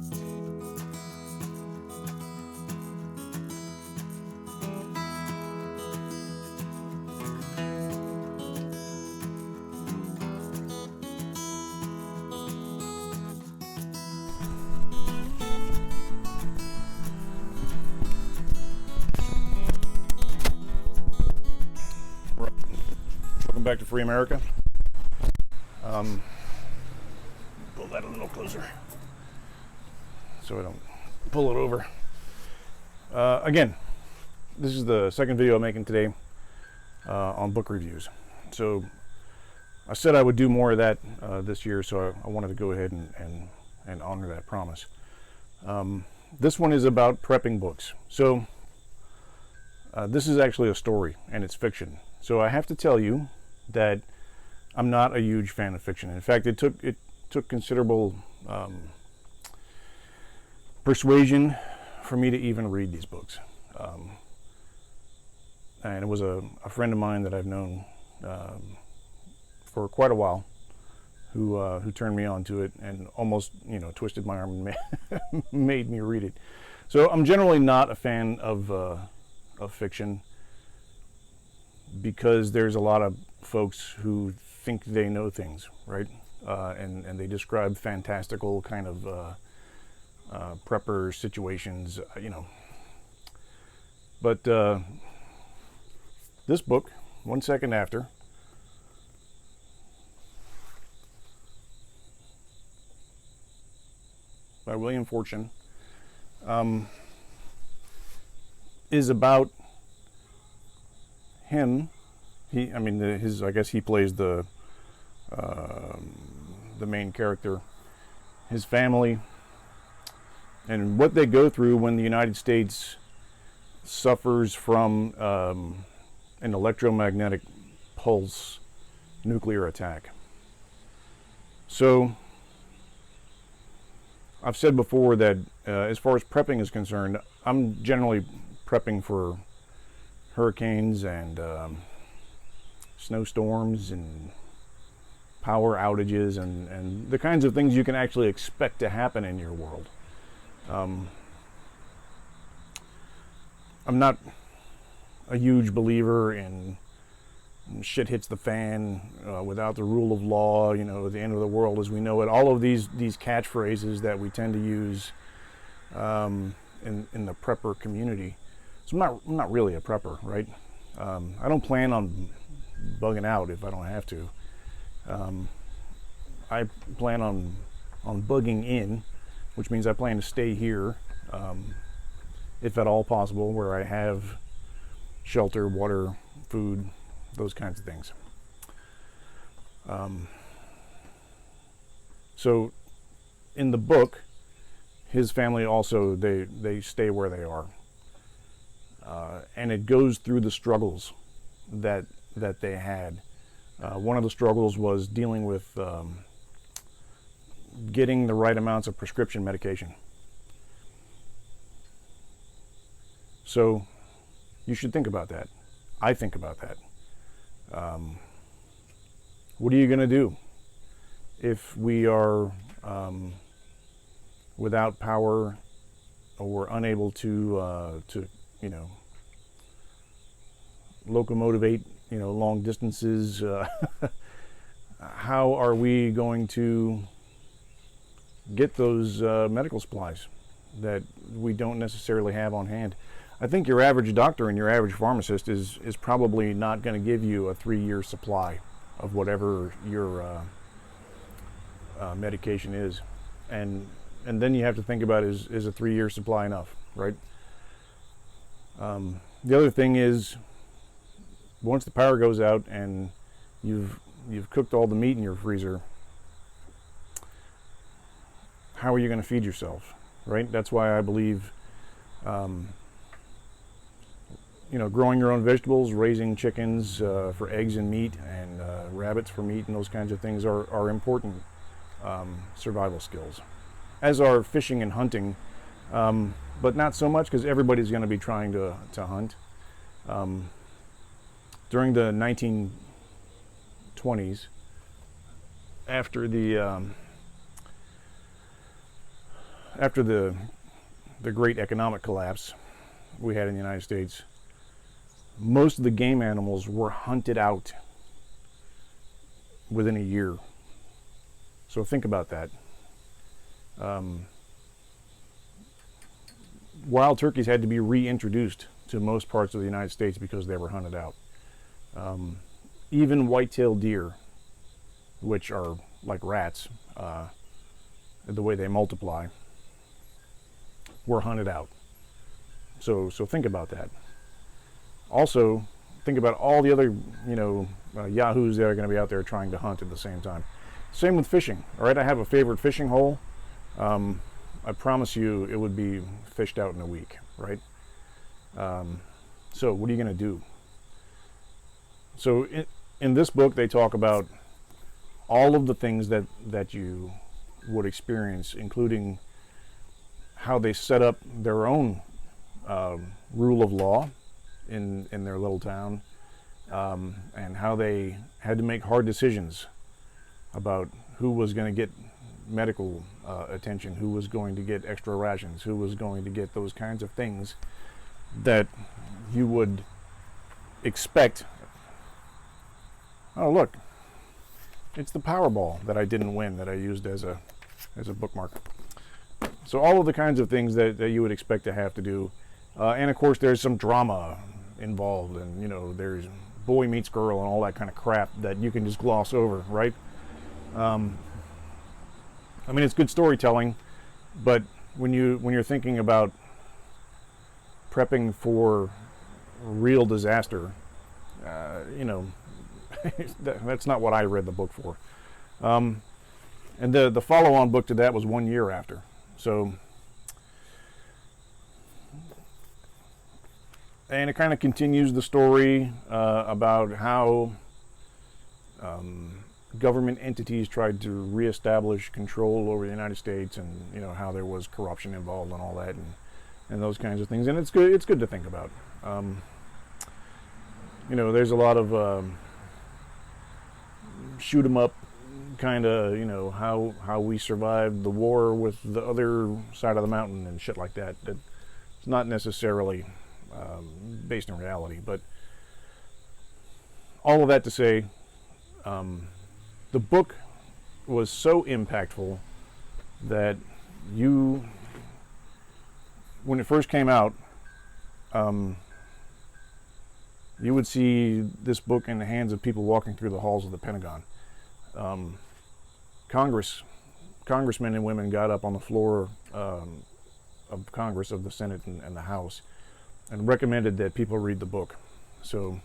Welcome back to Free America. Pull that a little closer so I don't pull it over. Again, this is the second video I'm making today on book reviews. So I said I would do more of that this year, so I wanted to go ahead and honor that promise. This one is about prepping books. So this is actually a story, and it's fiction. So I have to tell you that I'm not a huge fan of fiction. In fact, it took considerable persuasion for me to even read these books. And it was a friend of mine that I've known for quite a while who turned me on to it and almost, twisted my arm and made me read it. So I'm generally not a fan of fiction, because there's a lot of folks who think they know things, right? And they describe fantastical kind of prepper situations, But this book, 1 Second After, by William Fortschen, is about him. I guess he plays the main character, his family, and what they go through when the United States suffers from an electromagnetic pulse nuclear attack. So I've said before that as far as prepping is concerned, I'm generally prepping for hurricanes and snowstorms and power outages and the kinds of things you can actually expect to happen in your world. I'm not a huge believer in shit hits the fan without the rule of law, the end of the world as we know it. All of these catchphrases that we tend to use in the prepper community. So I'm not really a prepper, right? I don't plan on bugging out if I don't have to. I plan on bugging in, which means I plan to stay here, if at all possible, where I have shelter, water, food, those kinds of things. So in the book, his family also, they stay where they are. And it goes through the struggles that they had. One of the struggles was dealing with getting the right amounts of prescription medication. So you should think about that. I think about that. What are you going to do if we are without power, or unable to locomotivate, long distances? How are we going to get those medical supplies that we don't necessarily have on hand? I think your average doctor and your average pharmacist is probably not going to give you a 3-year supply of whatever your medication is, and then you have to think about, is a 3-year supply enough, right? The other thing is, once the power goes out and you've cooked all the meat in your freezer, how are you going to feed yourself, right? That's why I believe growing your own vegetables, raising chickens for eggs and meat, and rabbits for meat, and those kinds of things are important survival skills, as are fishing and hunting, but not so much, because everybody's going to be trying to hunt. During the 1920s, after after the great economic collapse we had in the United States, most of the game animals were hunted out within a year. So think about that. Wild turkeys had to be reintroduced to most parts of the United States because they were hunted out. Even white-tailed deer, which are like rats, the way they multiply, were hunted out. So think about that. Also, think about all the other, yahoos that are going to be out there trying to hunt at the same time. Same with fishing. All right, I have a favorite fishing hole. I promise you, it would be fished out in a week, right? So what are you going to do? So in this book, they talk about all of the things that you would experience, including how they set up their own rule of law in their little town, and how they had to make hard decisions about who was going to get medical attention, who was going to get extra rations, who was going to get those kinds of things that you would expect. Oh, look, it's the Powerball that I didn't win that I used as a bookmark. So all of the kinds of things that you would expect to have to do. And of course there's some drama involved, and there's boy meets girl and all that kind of crap that you can just gloss over, right? It's good storytelling, but when you're thinking about prepping for real disaster, that's not what I read the book for. And the follow-on book to that was 1 year after. So, and it kind of continues the story about how government entities tried to reestablish control over the United States, and how there was corruption involved and all that, and those kinds of things. And it's good to think about. There's a lot of shoot 'em up kind of, how we survived the war with the other side of the mountain and shit like that. It's not necessarily based in reality, but all of that to say, the book was so impactful that when it first came out, you would see this book in the hands of people walking through the halls of the Pentagon. Congressmen and women got up on the floor of Congress, of the Senate and the House, and recommended that people read the book. So,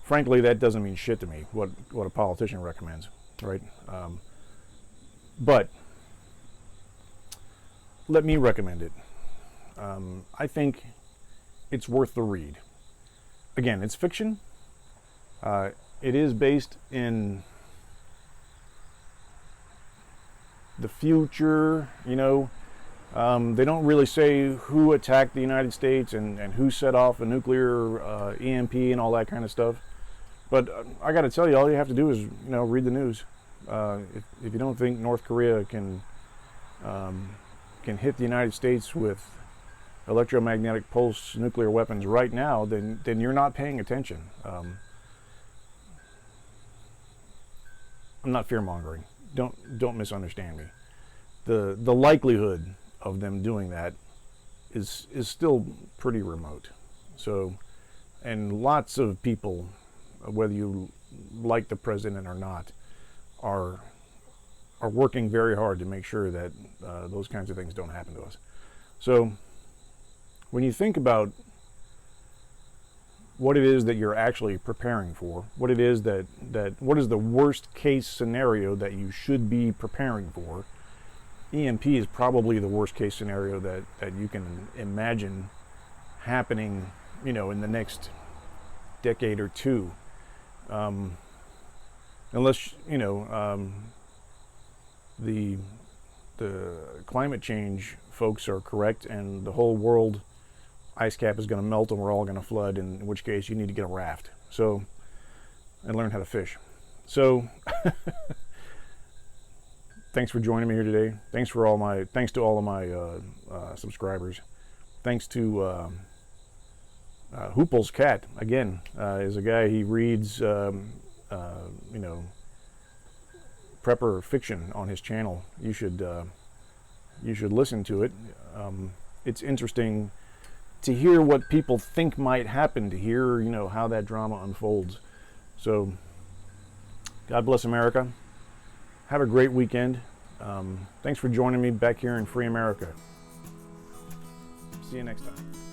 frankly, that doesn't mean shit to me, what a politician recommends, right? But let me recommend it. I think it's worth the read. Again, it's fiction. It is based in the future, They don't really say who attacked the United States and who set off a nuclear EMP and all that kind of stuff. But I got to tell you, all you have to do is, read the news. If you don't think North Korea can hit the United States with electromagnetic pulse nuclear weapons right now, then you're not paying attention. I'm not fear-mongering. Don't misunderstand me. The likelihood of them doing that is still pretty remote. So, and lots of people, whether you like the president or not, are working very hard to make sure that those kinds of things don't happen to us. So, when you think about what it is that you're actually preparing for, what it is what is the worst case scenario that you should be preparing for, EMP is probably the worst case scenario that you can imagine happening, in the next decade or two. Unless, the climate change folks are correct and the whole world ice cap is going to melt and we're all going to flood, in which case you need to get a raft. So, and learn how to fish. So, thanks for joining me here today. Thanks to all of my subscribers. Thanks to Hoople's cat, again, is a guy. He reads prepper fiction on his channel. You should listen to it. It's interesting to hear what people think might happen, to hear how that drama unfolds. So God bless America. Have a great weekend. Thanks for joining me back here in free America. See you next time.